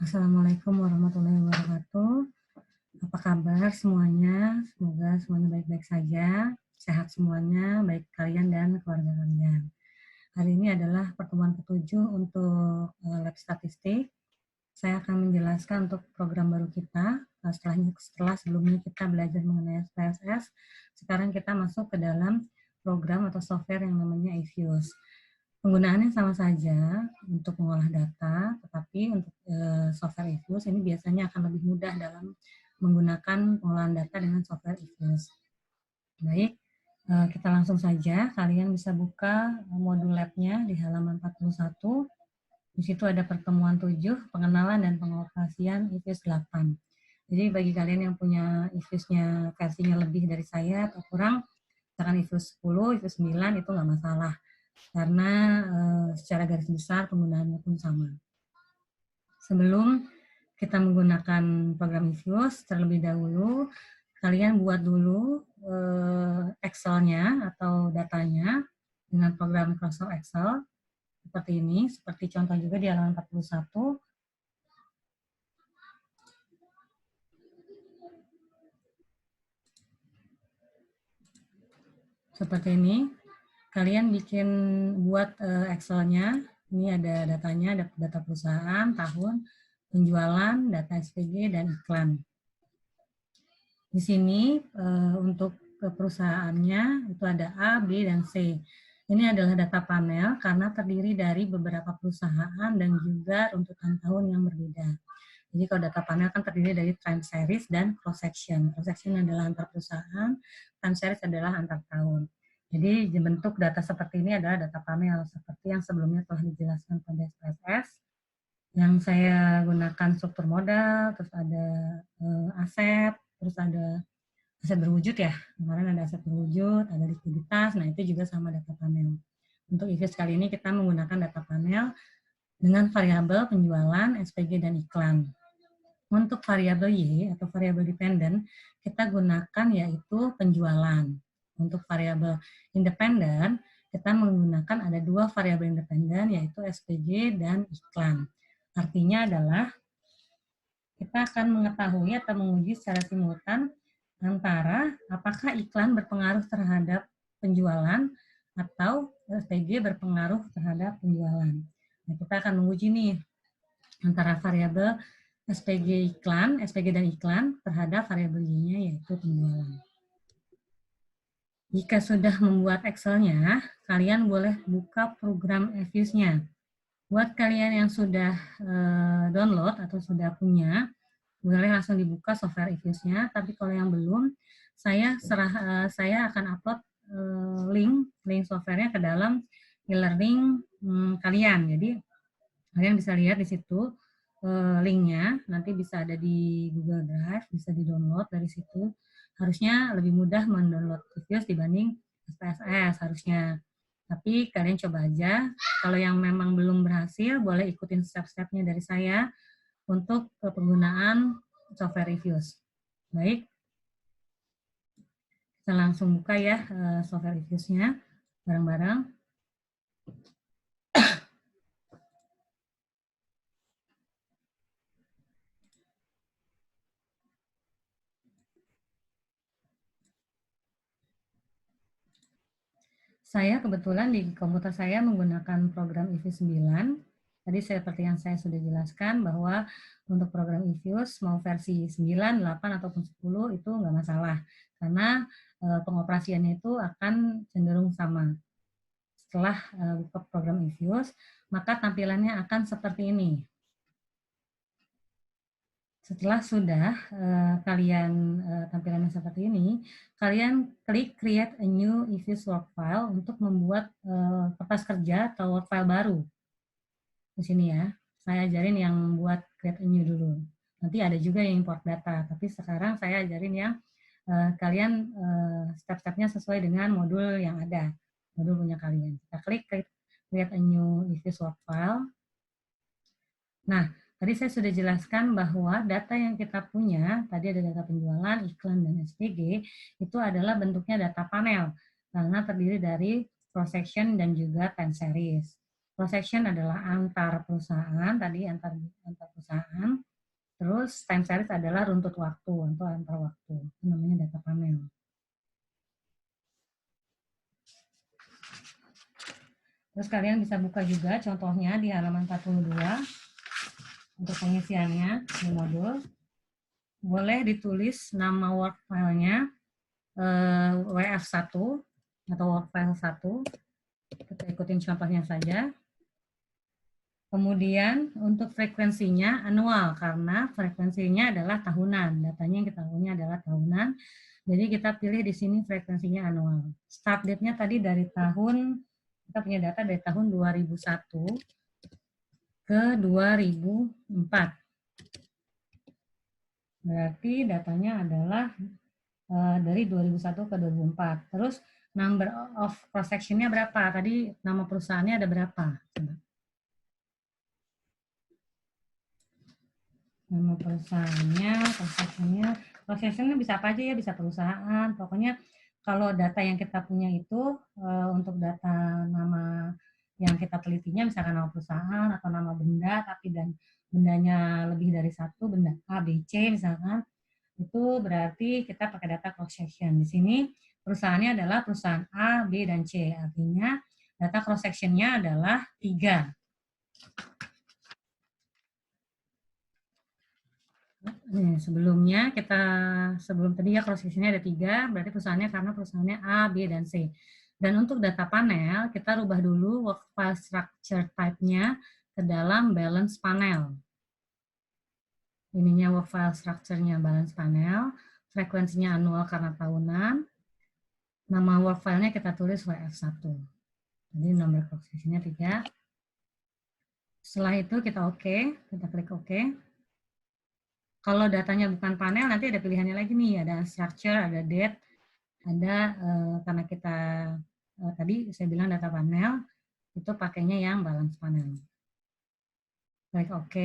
Assalamualaikum warahmatullahi wabarakatuh. Apa kabar semuanya? Semoga semuanya baik-baik saja, sehat semuanya, baik kalian dan keluarga kalian. Hari ini adalah pertemuan ketujuh untuk lab statistik. Saya akan menjelaskan untuk program baru kita. Setelah sebelumnya kita belajar mengenai SPSS, sekarang kita masuk ke dalam program atau software yang namanya eFuse. Penggunaannya sama saja untuk mengolah data, tetapi untuk software eFuse ini biasanya akan lebih mudah dalam menggunakan pengolahan data dengan software eFuse. Baik, kita langsung saja. Kalian bisa buka modul lab-nya di halaman 41. Di situ ada pertemuan 7, pengenalan dan pengoperasian eFuse 8. Jadi bagi kalian yang punya eFuse-nya versinya lebih dari saya atau kurang, misalkan eFuse 10, eFuse 9 itu nggak masalah. Karena secara garis besar penggunaannya pun sama. Sebelum kita menggunakan program eFuse, terlebih dahulu kalian buat dulu Excel-nya atau datanya dengan program Microsoft Excel seperti ini, seperti contoh juga di halaman 41. Seperti ini, kalian buat Excel-nya. Ini ada datanya, data perusahaan, tahun, penjualan, data SPG, dan iklan. Di sini untuk perusahaannya itu ada A, B, dan C. Ini adalah data panel karena terdiri dari beberapa perusahaan dan juga runtutan tahun yang berbeda. Jadi kalau data panel kan terdiri dari time series dan cross section. Cross section adalah antar perusahaan, time series adalah antar tahun. Jadi bentuk data seperti ini adalah data panel seperti yang sebelumnya telah dijelaskan pada SPSS. Yang saya gunakan struktur modal, terus ada aset, terus ada aset berwujud ya. Kemarin ada aset berwujud, ada likuiditas, nah itu juga sama data panel. Untuk eFuse kali ini kita menggunakan data panel dengan variabel penjualan, SPG, dan iklan. Untuk variabel Y atau variabel dependent, kita gunakan yaitu penjualan. Untuk variabel independen, kita menggunakan ada dua variabel independen yaitu SPG dan iklan. Artinya adalah kita akan mengetahui atau menguji secara simultan antara apakah iklan berpengaruh terhadap penjualan atau SPG berpengaruh terhadap penjualan. Nah, kita akan menguji nih antara variabel SPG dan iklan terhadap variabel Y-nya yaitu penjualan. Jika sudah membuat Excel-nya, kalian boleh buka program eFuse-nya. Buat kalian yang sudah download atau sudah punya, boleh langsung dibuka software eFuse-nya. Tapi kalau yang belum, saya akan upload link software-nya ke dalam e-learning kalian. Jadi kalian bisa lihat di situ linknya, nanti bisa ada di Google Drive, bisa di-download dari situ. Harusnya lebih mudah mendownload eFuse dibanding SPSS harusnya. Tapi kalian coba aja, kalau yang memang belum berhasil, boleh ikutin step-stepnya dari saya untuk penggunaan software eFuse. Baik, kita langsung buka ya software eFuse-nya bareng-bareng. Saya kebetulan di komputer saya menggunakan program eFuse 9. Tadi seperti yang saya sudah jelaskan bahwa untuk program eFuse mau versi 9, 8, ataupun 10 itu nggak masalah. Karena pengoperasiannya itu akan cenderung sama. Setelah buka program eFuse, maka tampilannya akan seperti ini. Setelah sudah tampilannya seperti ini, kalian klik create a new eFuse work file untuk membuat kertas kerja atau work file baru. Di sini ya, saya ajarin yang buat create a new dulu. Nanti ada juga yang import data, tapi sekarang saya ajarin yang kalian step-stepnya sesuai dengan modul yang ada, modul punya kalian. Kita klik create a new eFuse work file. Nah, tadi saya sudah jelaskan bahwa data yang kita punya, tadi ada data penjualan, iklan, dan SPG, itu adalah bentuknya data panel, karena terdiri dari cross section dan juga time series. Cross section adalah antar perusahaan, tadi antar perusahaan. Terus time series adalah runtut waktu atau antar waktu. Itu namanya data panel. Terus kalian bisa buka juga contohnya di halaman 42 untuk pengisiannya di modul. Boleh ditulis nama work file-nya WF1 atau work file 1. Kita ikutin contohnya saja. Kemudian untuk frekuensinya annual karena frekuensinya adalah tahunan. Datanya yang kita punya adalah tahunan. Jadi kita pilih di sini frekuensinya annual. Start date-nya tadi dari tahun, kita punya data dari tahun 2001 ke 2004. Berarti datanya adalah dari 2001 ke 2004. Terus number of cross section-nya berapa? Tadi nama perusahaannya ada berapa? Nama perusahaannya, cross section-nya bisa apa aja ya, bisa perusahaan. Pokoknya kalau data yang kita punya itu untuk data nama yang kita telitinya misalkan nama perusahaan atau nama benda, tapi dan bendanya lebih dari satu, benda A, B, C misalkan, itu berarti kita pakai data cross section. Di sini perusahaannya adalah perusahaan A, B, dan C. Artinya data cross section-nya adalah 3. Sebelumnya sebelum tadi ya cross section-nya ada 3, berarti perusahaannya karena perusahaannya A, B, dan C. Dan untuk data panel, kita rubah dulu work file structure type-nya ke dalam balance panel. Ininya work file structure-nya balance panel, frekuensinya annual karena tahunan, nama work file-nya kita tulis WF1. Jadi nomor cross section-nya 3. Setelah itu kita kita klik OK. Kalau datanya bukan panel, nanti ada pilihannya lagi nih, ada structure, ada date, ada karena kita tadi saya bilang data panel, itu pakainya yang balance panel. Klik OK.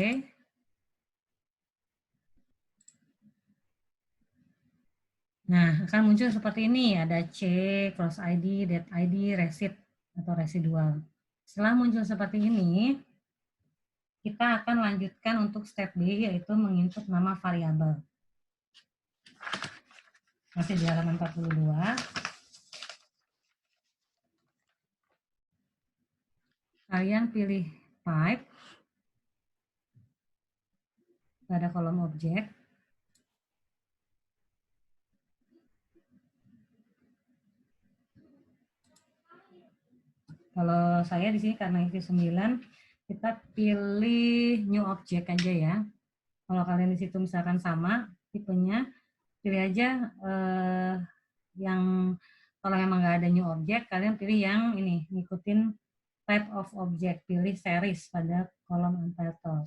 Nah, akan muncul seperti ini, ada C, cross ID, date ID, receipt, atau residual. Setelah muncul seperti ini, kita akan lanjutkan untuk step B, yaitu menginput nama variabel. Masih di halaman 42. Kalian pilih type pada kolom objek. Kalau saya di sini karena isi 9, kita pilih new object aja ya. Kalau kalian di situ misalkan sama tipenya, pilih aja yang kalau memang nggak ada new object, kalian pilih yang ini, ngikutin type of object, pilih series pada kolom untitled.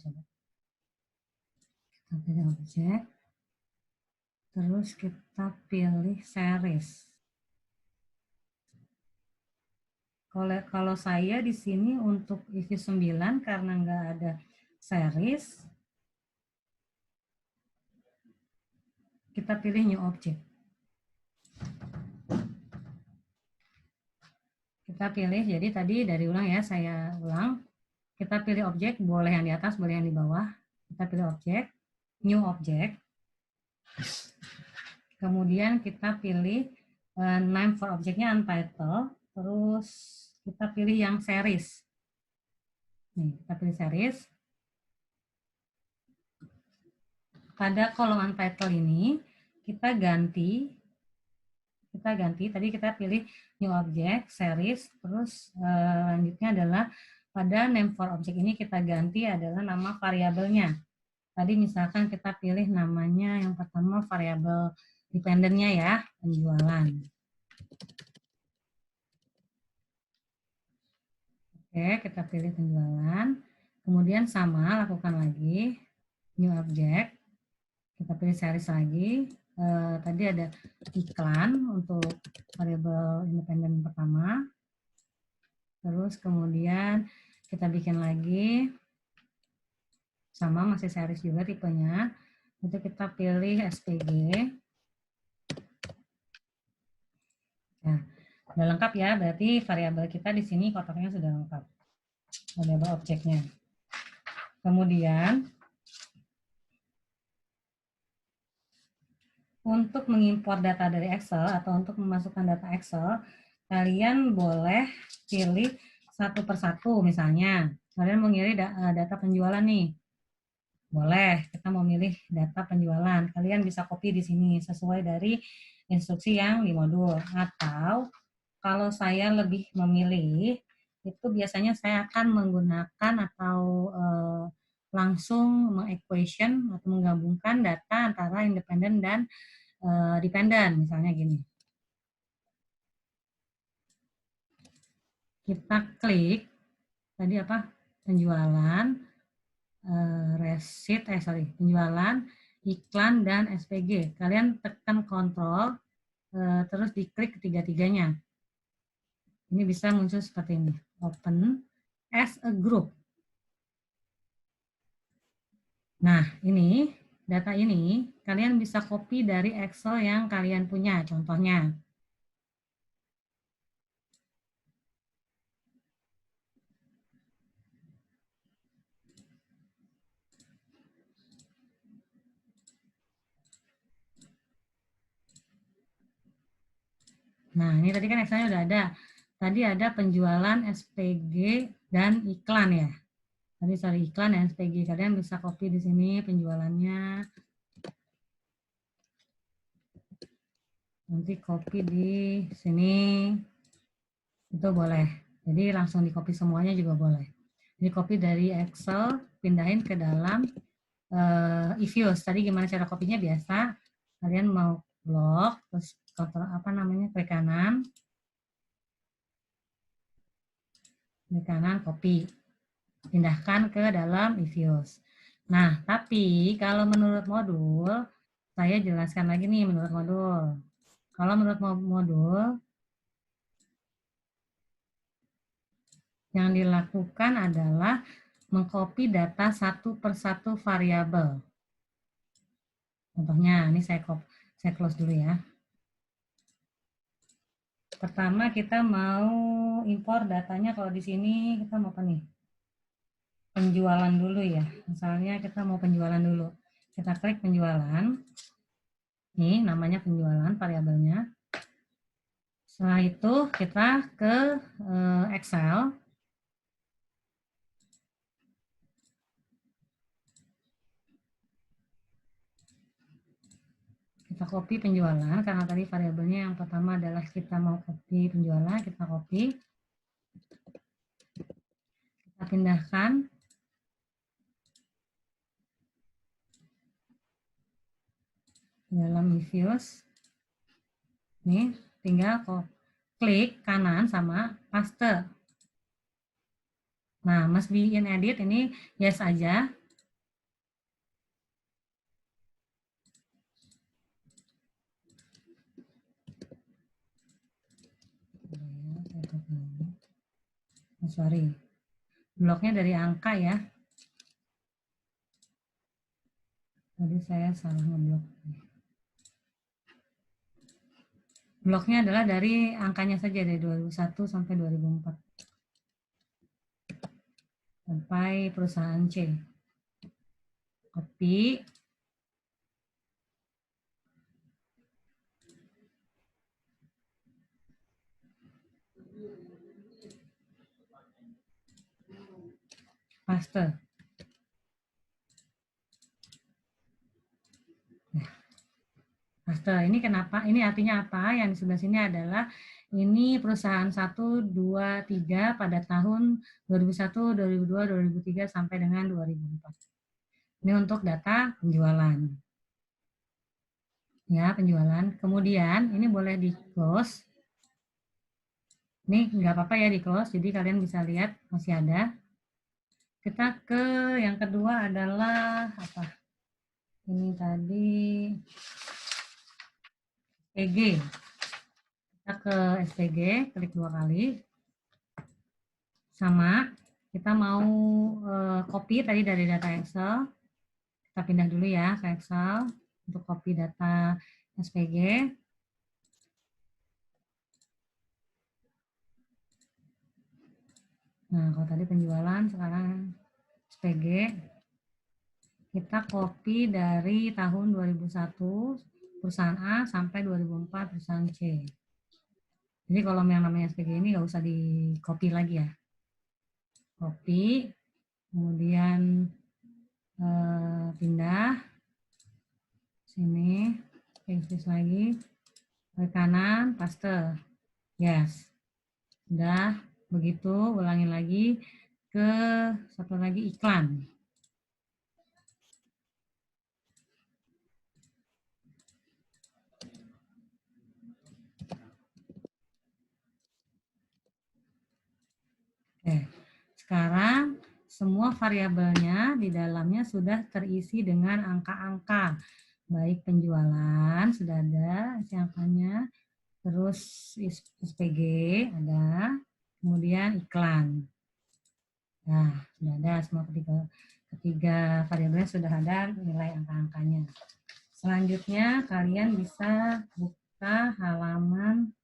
Kita pilih object, terus kita pilih series. Kalau saya di sini untuk IV9 karena nggak ada series, kita pilih new object. Kita pilih, jadi tadi dari ulang ya, saya ulang. Kita pilih objek, boleh yang di atas, boleh yang di bawah. Kita pilih objek, new object. Kemudian kita pilih name for objeknya untitled, terus kita pilih yang series. Nih, kita pilih series. Pada kolom untitled ini, kita ganti, tadi kita pilih new object, series, terus lanjutnya adalah pada name for object ini kita ganti adalah nama variabelnya. Tadi misalkan kita pilih namanya yang pertama variabel dependennya ya, penjualan. Oke, kita pilih penjualan. Kemudian sama, lakukan lagi. New object. Kita pilih series lagi. Tadi ada iklan untuk variabel independen pertama. Terus kemudian kita bikin lagi. Sama, masih series juga tipenya. Itu kita pilih SPG. Nah, udah lengkap ya, berarti variabel kita di sini kotaknya sudah lengkap. variabel objeknya. Kemudian untuk mengimpor data dari Excel atau untuk memasukkan data Excel, kalian boleh pilih satu persatu. Misalnya, kalian mau ngirim data penjualan nih. Boleh, kita mau milih data penjualan. Kalian bisa copy di sini sesuai dari instruksi yang di modul. Atau kalau saya lebih memilih, itu biasanya saya akan menggunakan atau langsung mengequation atau menggabungkan data antara independen dan dependen, misalnya gini. Kita klik tadi apa? Penjualan, penjualan, iklan dan SPG. Kalian tekan kontrol terus diklik ketiga-tiganya. Ini bisa muncul seperti ini. Open as a group. Nah, ini data ini kalian bisa copy dari Excel yang kalian punya, contohnya. Nah, ini tadi kan Excelnya udah ada. Tadi ada penjualan SPG dan iklan ya. Tadi sorry, iklan dan SPG. Kalian bisa copy di sini penjualannya. Nanti copy di sini. Itu boleh. Jadi langsung di copy semuanya juga boleh. Ini copy dari Excel, pindahin ke dalam eViews. Tadi gimana cara copy-nya biasa. Kalian mau blok, terus klik kanan. Klik kanan, copy. Pindahkan ke dalam eViews. Nah, tapi kalau menurut modul, saya jelaskan lagi nih menurut modul. Kalau menurut modul, yang dilakukan adalah mengcopy data satu persatu variabel. Contohnya, ini saya close dulu ya. Pertama kita mau impor datanya, kalau di sini kita mau apa nih? Penjualan dulu ya. Misalnya kita mau penjualan dulu. Kita klik penjualan. Ini namanya penjualan variabelnya. Setelah itu kita ke Excel. Kita copy penjualan, karena tadi variabelnya yang pertama adalah kita mau copy penjualan, kita copy. Kita pindahkan. Dalam eViews. Nih, tinggal klik kanan sama paste. Nah, must be in edit ini yes aja. Sorry, bloknya dari angka ya. Tadi saya salah ngeblok. Bloknya adalah dari angkanya saja, dari 2001 sampai 2004. Sampai perusahaan C. Copy. Paste. Paste. Ini kenapa? Ini artinya apa? Yang di sebelah sini adalah ini perusahaan 1, 2, 3 pada tahun 2001, 2002, 2003 sampai dengan 2004. Ini untuk data penjualan. Ya, penjualan. Kemudian ini boleh di close. Ini nggak apa-apa ya di close, jadi kalian bisa lihat masih ada. Kita ke yang kedua adalah apa? Ini tadi SPG. Kita ke SPG, klik 2 kali. Sama, kita mau copy tadi dari data Excel. Kita pindah dulu ya ke Excel untuk copy data SPG. Nah, kalau tadi penjualan, sekarang SPG. Kita copy dari tahun 2001 perusahaan A sampai 2004 perusahaan C. Jadi kalau yang namanya SPG ini nggak usah di copy lagi ya. Copy, kemudian pindah sini, paste lagi, ke kanan, paste. Yes. Udah begitu, ulangin lagi ke satu lagi iklan. Oke. Sekarang semua variabelnya di dalamnya sudah terisi dengan angka-angka. Baik penjualan sudah ada isi angkanya, terus SPG ada, kemudian iklan. Nah, sudah ada semua ketiga variabelnya sudah ada nilai angka-angkanya. Selanjutnya kalian bisa buka halaman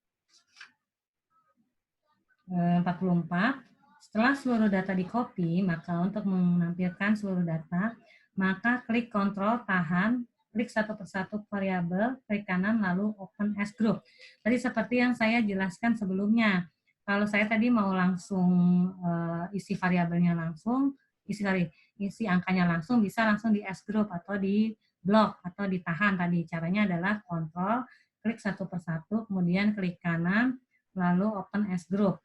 44. Setelah seluruh data di copy, maka untuk menampilkan seluruh data, maka klik Ctrl tahan, klik satu persatu variabel, klik kanan lalu open as group. Tadi seperti yang saya jelaskan sebelumnya. Kalau saya tadi mau langsung isi variabelnya langsung, isi angkanya langsung, bisa langsung di as group atau di blok atau ditahan tadi. Caranya adalah Ctrl, klik satu persatu, kemudian klik kanan, lalu open as group.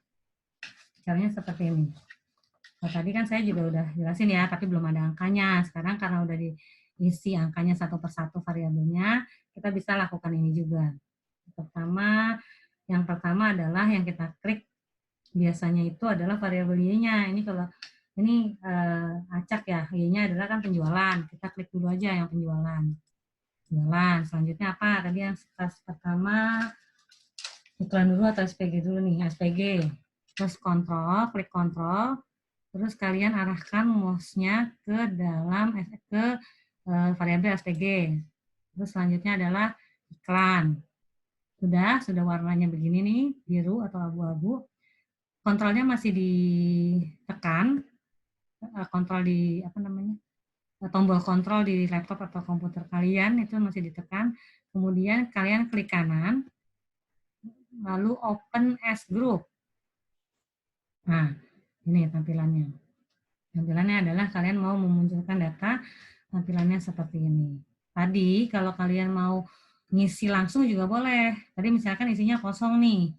Caranya seperti ini. Nah, tadi kan saya juga udah jelasin ya, tapi belum ada angkanya. Sekarang karena udah diisi angkanya satu persatu variabelnya, kita bisa lakukan ini juga. Yang pertama adalah yang kita klik biasanya itu adalah variabel Y-nya. Ini kalau ini acak ya, Y-nya adalah kan penjualan. Kita klik dulu aja yang penjualan. Penjualan. Selanjutnya apa? Tadi yang pertama iklan dulu atau SPG dulu nih, SPG. Terus klik kontrol, terus kalian arahkan mouse-nya ke dalam variabel SPG. Terus selanjutnya adalah iklan. Sudah warnanya begini nih, biru atau abu-abu. Kontrolnya masih ditekan, kontrol di tombol kontrol di laptop atau komputer kalian itu masih ditekan. Kemudian kalian klik kanan, lalu open as group. Nah, ini tampilannya. Tampilannya adalah kalian mau memunculkan data, tampilannya seperti ini. Tadi kalau kalian mau ngisi langsung juga boleh. Tadi misalkan isinya kosong nih.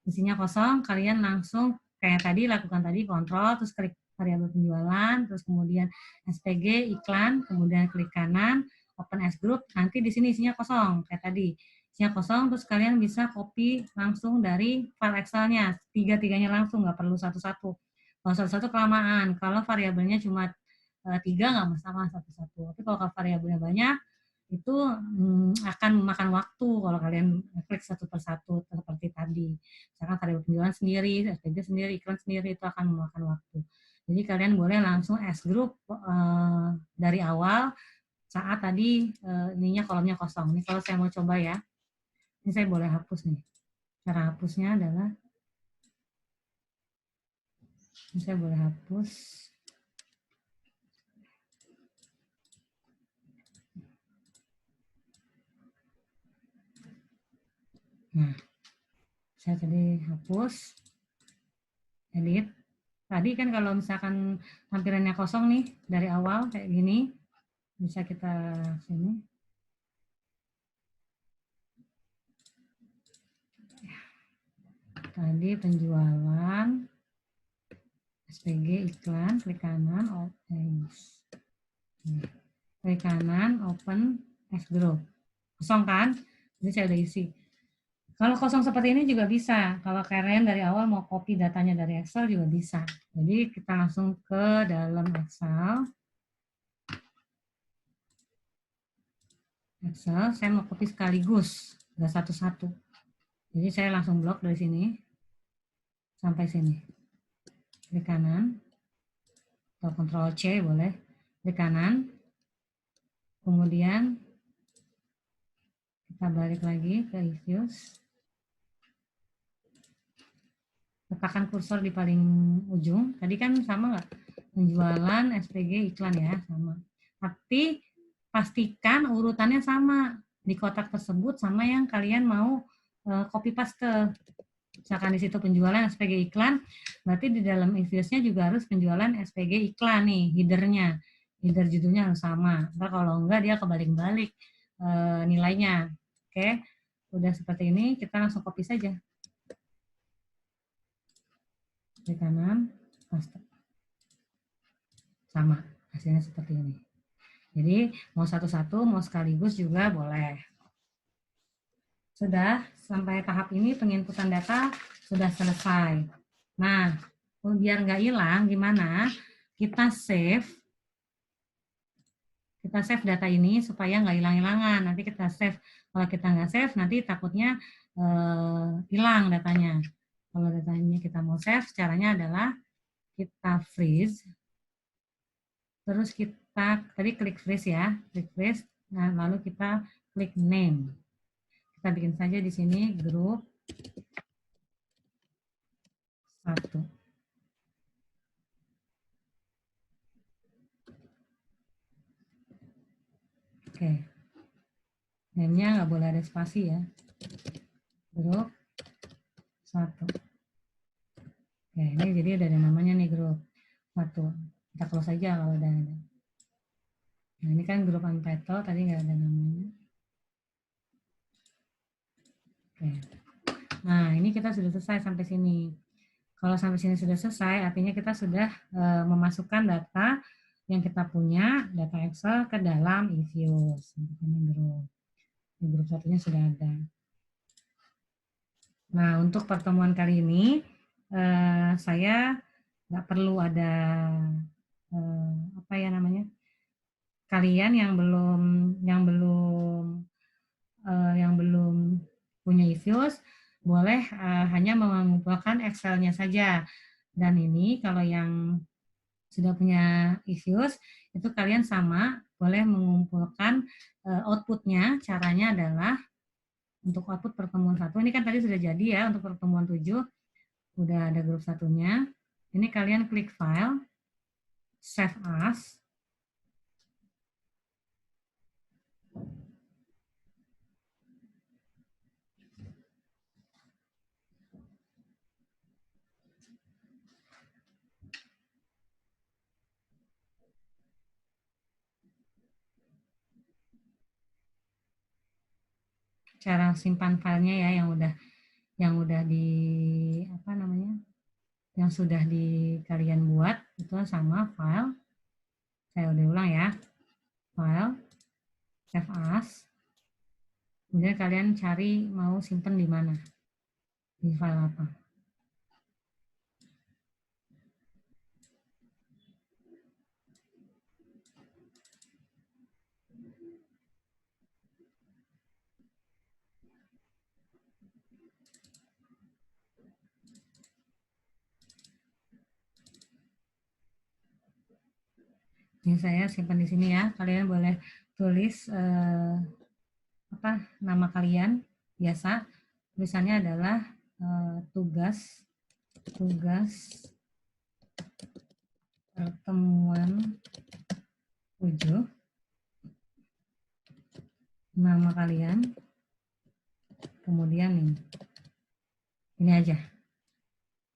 Isinya kosong, kalian langsung kayak tadi lakukan tadi kontrol, terus klik variabel penjualan, terus kemudian SPG, iklan, kemudian klik kanan, open as group, nanti di sini isinya kosong kayak tadi. Isinya kosong, terus kalian bisa copy langsung dari file Excel-nya, tiga-tiganya langsung, nggak perlu satu-satu. Kalau satu-satu kelamaan, kalau variabelnya cuma 3 nggak masalah satu-satu. Tapi kalau variabelnya banyak, itu akan memakan waktu kalau kalian klik satu persatu seperti tadi. Misalkan variabel penjualan sendiri, SPG sendiri, iklan sendiri, itu akan memakan waktu. Jadi kalian boleh langsung as group dari awal saat tadi ininya kolomnya kosong. Ini kalau saya mau coba ya. Ini saya boleh hapus nih. Cara hapusnya adalah ini saya boleh hapus. Nah, saya tadi hapus, edit. Tadi kan kalau misalkan tampilannya kosong nih dari awal kayak gini, bisa kita sini. Tadi penjualan, SPG, iklan, klik kanan, open. Klik kanan, open as group. Kosong kan? Jadi saya udah isi. Kalau kosong seperti ini juga bisa. Kalau kalian dari awal mau copy datanya dari Excel juga bisa. Jadi kita langsung ke dalam Excel. Excel, saya mau copy sekaligus, nggak satu-satu. Jadi saya langsung blok dari sini sampai sini. Klik kanan, atau Ctrl C boleh. Klik kanan, kemudian kita balik lagi ke issues. letakkan kursor di paling ujung. Tadi kan sama nggak? Penjualan, SPG, iklan ya, sama. Tapi pastikan urutannya sama di kotak tersebut sama yang kalian mau copy paste. Misalkan di situ penjualan SPG iklan, berarti di dalam invoice-nya juga harus penjualan SPG iklan nih, header-nya. Header judulnya harus sama. Ntar kalau enggak dia kebalik-balik nilainya. Oke, udah seperti ini, kita langsung copy saja. Di kanan, paste. Sama, hasilnya seperti ini. Jadi mau satu-satu, mau sekaligus juga boleh. Sudah, sampai tahap ini penginputan data sudah selesai. Nah, biar nggak hilang, gimana? Kita save data ini supaya nggak hilang-hilangan. Nanti kita save. Kalau kita nggak save, nanti takutnya hilang datanya. Kalau datanya kita mau save, caranya adalah kita freeze. Terus kita tadi klik freeze ya, klik freeze. Nah, lalu kita klik name. Kita bikin saja di sini grup 1. Oke. Name-nya nggak boleh ada spasi ya. Grup 1. Oke, ini jadi udah ada namanya nih grup 1. Kita close saja kalau udah ada. Nah, ini kan grup untitled, tadi nggak ada namanya. Oke. Nah, ini kita sudah selesai sampai sini. Kalau sampai sini sudah selesai, artinya kita sudah memasukkan data yang kita punya, data Excel ke dalam eViews. Ini grup. Di grup satunya sudah ada. Nah, untuk pertemuan kali ini, saya nggak perlu ada apa ya namanya, kalian yang belum punya eViews boleh hanya mengumpulkan Excel-nya saja. Dan ini kalau yang sudah punya eViews itu kalian sama boleh mengumpulkan outputnya. Caranya adalah untuk output pertemuan 1, ini kan tadi sudah jadi ya, untuk pertemuan 7 udah ada grup satunya. Ini kalian klik file, save as. Cara simpan filenya ya yang udah di apa namanya? Yang sudah di kalian buat itu sama file. Saya udah ulang ya. File, save as. Kemudian kalian cari mau simpan di mana? Di file apa? Ini saya simpan di sini ya. Kalian boleh tulis apa nama kalian biasa. Tulisannya adalah tugas pertemuan 7. Nama kalian. Kemudian ini aja.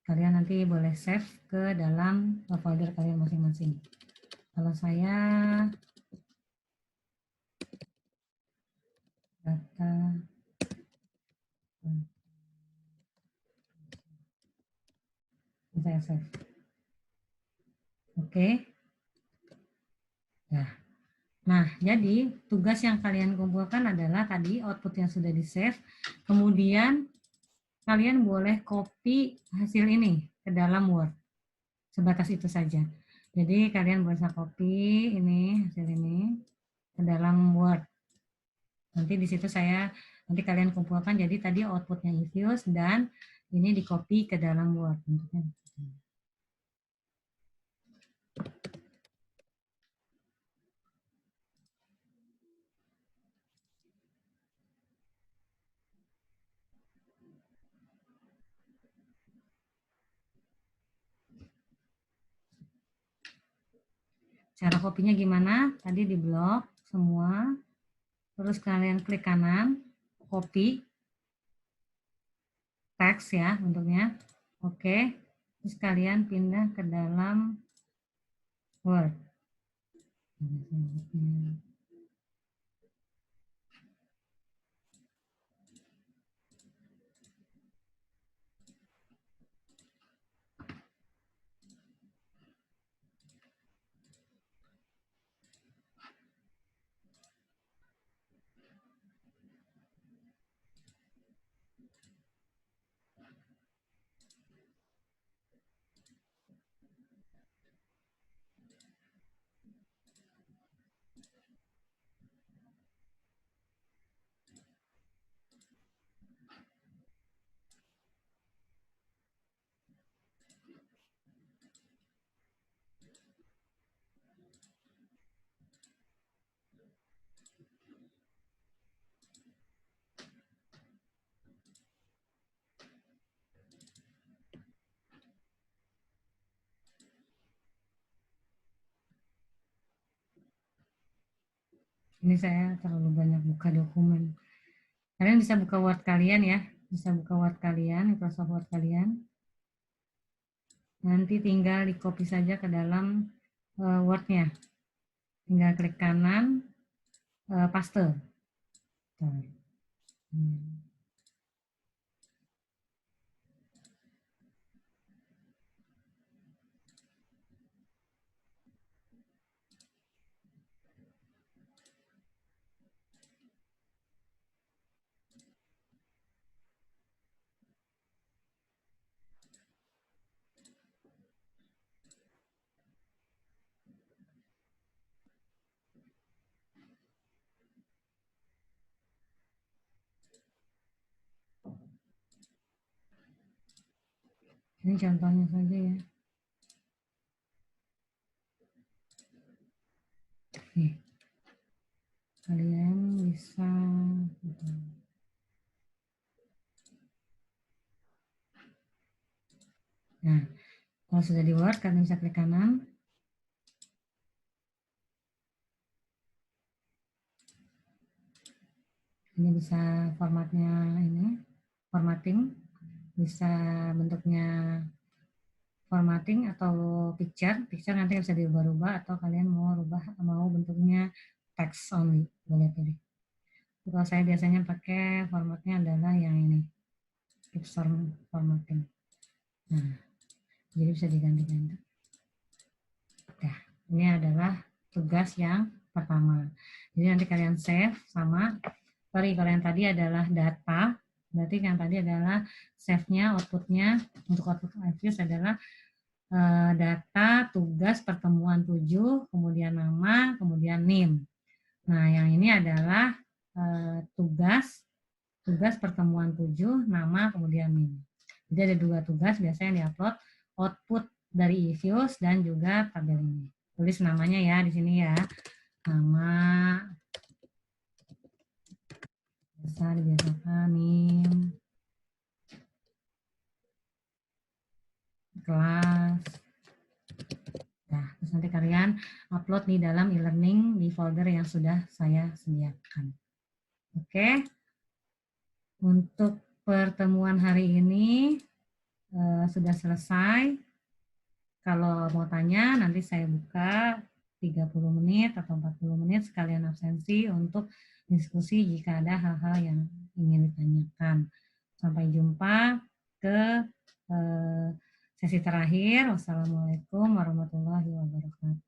Kalian nanti boleh save ke dalam folder kalian masing-masing. Kalau saya data saya save. Oke. Nah, jadi tugas yang kalian kumpulkan adalah tadi output yang sudah di save. Kemudian kalian boleh copy hasil ini ke dalam Word. Sebatas itu saja. Jadi kalian bisa copy ini hasil ini ke dalam Word. Nanti di situ nanti kalian kumpulkan, jadi tadi outputnya eViews dan ini di copy ke dalam Word. Cara copy-nya gimana? Tadi di blok semua, terus kalian klik kanan, copy teks ya bentuknya. Oke, terus kalian pindah ke dalam Word. Ini saya terlalu banyak buka dokumen. Kalian bisa buka Word kalian ya, bisa buka Word kalian, Microsoft Word kalian. Nanti tinggal di copy saja ke dalam Word-nya. Tinggal klik kanan, paste. Ini contohnya saja ya. Nih, kalian bisa nah, kalau sudah di Word, kalian bisa klik kanan. Ini bisa formatnya ini, formatting. Bisa bentuknya formatting atau picture. Picture nanti bisa diubah-ubah atau kalian mau bentuknya text only. Boleh pilih. Kalau saya biasanya pakai formatnya adalah yang ini, picture formatting. Nah, jadi bisa diganti-ganti. Nah, ini adalah tugas yang pertama. Jadi nanti kalian save sama, kalau yang tadi adalah data, berarti yang tadi adalah save-nya, output-nya, untuk output IFUSE adalah data, tugas, pertemuan 7, kemudian nama, kemudian NIM. Nah, yang ini adalah tugas pertemuan 7, nama, kemudian NIM. Jadi ada 2 tugas biasanya yang diupload, output dari IFUSE dan juga tabel ini. Tulis namanya ya di sini ya. Nama, biasa dibiasakan NIM, kelas. Nah, terus nanti kalian upload di dalam e-learning di folder yang sudah saya sediakan. Oke. Untuk pertemuan hari ini sudah selesai. Kalau mau tanya, nanti saya buka 30 menit atau 40 menit sekalian absensi untuk diskusi jika ada hal-hal yang ingin ditanyakan. Sampai jumpa ke sesi terakhir. Wassalamualaikum warahmatullahi wabarakatuh.